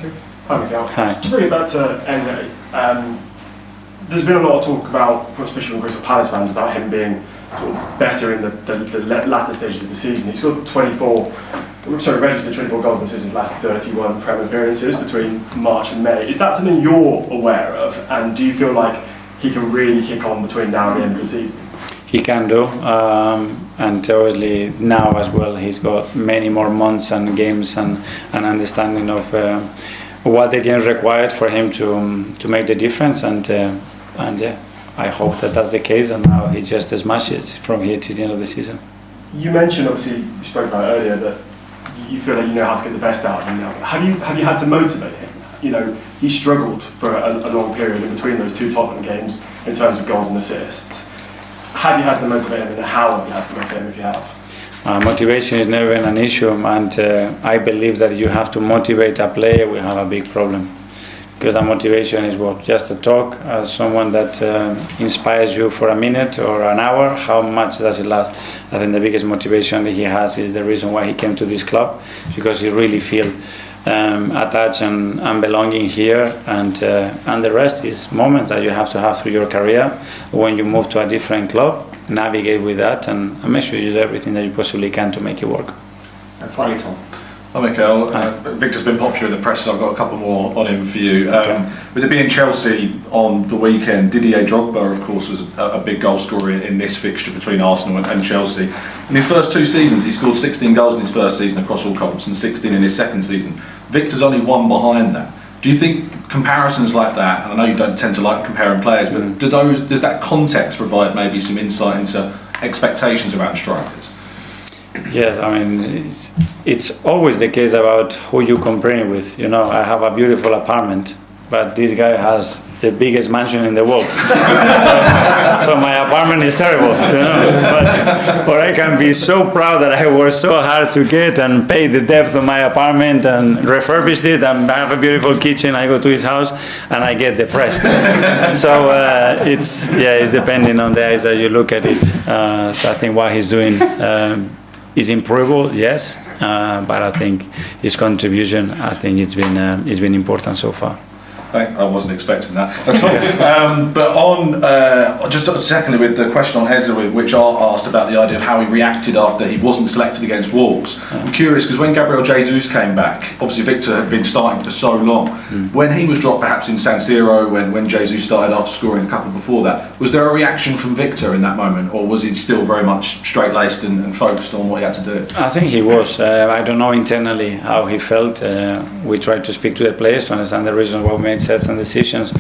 perspective. Hi, Miguel. Hi. To bring it back to Ende, there's been a lot of talk about, especially from Crystal Palace fans, about him being sort of better in the latter stages of the season. He scored registered 24 goals in the season's last 31 Prem appearances between March and May. Is that something you're aware of? And do you feel like he can really kick on between now and the end of the season? He can do, and obviously now as well he's got many more months and games and understanding of what the game required for him to make the difference, and yeah, I hope that that's the case, and now he just smashes from here to the end of the season. You mentioned, obviously, you spoke about earlier, that you feel like you know how to get the best out of him now. Have you had to motivate him? You know, he struggled for a long period in between those two Tottenham games in terms of goals and assists. Have you had to motivate him, and how have you had to motivate him if you have? Motivation is never an issue, and I believe that you have to motivate a player, we have a big problem. Because that motivation is what? Just a talk, someone that inspires you for a minute or an hour, how much does it last? I think the biggest motivation that he has is the reason why he came to this club, because he really feels attached and belonging here, and the rest is moments that you have to have through your career. When you move to a different club, navigate with that and make sure you do everything that you possibly can to make it work. And finally, Tom. Hi, Michael. Victor's been popular in the press, so I've got a couple more on him for you. With it being Chelsea on the weekend, Didier Drogba, of course, was a big goal scorer in this fixture between Arsenal and Chelsea. In his first two seasons, he scored 16 goals in his first season across all comps and 16 in his second season. Victor's only one behind that. Do you think comparisons like that, and I know you don't tend to like comparing players, but does that context provide maybe some insight into expectations around strikers? Yes, I mean, it's always the case about who you comparing with. You know, I have a beautiful apartment, but this guy has the biggest mansion in the world. so my apartment is terrible, you know. But I can be so proud that I worked so hard to get and pay the depth of my apartment and refurbished it, and I have a beautiful kitchen. I go to his house and I get depressed. So it's depending on the eyes that you look at it. So I think what he's doing is improvable, yes, but I think his contribution, I think it's been important so far. I wasn't expecting that at all. But on just secondly, with the question on Hezza, which are asked about the idea of how he reacted after he wasn't selected against Wolves. I'm curious because when Gabriel Jesus came back, obviously Victor had been starting for so long. When he was dropped, perhaps in San Siro, when Jesus started after scoring a couple before that, was there a reaction from Victor in that moment, or was he still very much straight-laced and focused on what he had to do? I think he was. I don't know internally how he felt. We tried to speak to the players to understand the reasons why we made certain decisions,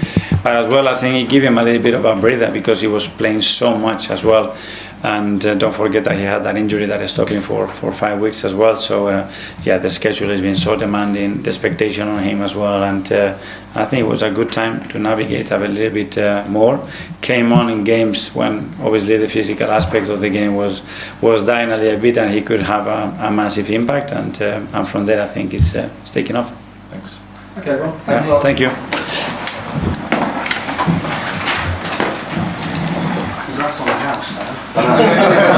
but as well I think it gave him a little bit of a breather because he was playing so much as well, and don't forget that he had that injury that stopped him for 5 weeks as well. So the schedule has been so demanding, the expectation on him as well, and I think it was a good time to navigate a little bit more. Came on in games when obviously the physical aspect of the game was dying a little bit, and he could have a massive impact, and from there I think it's taking off. Thanks. Okay, well, thanks a lot. Thank you. Congrats on the house, man.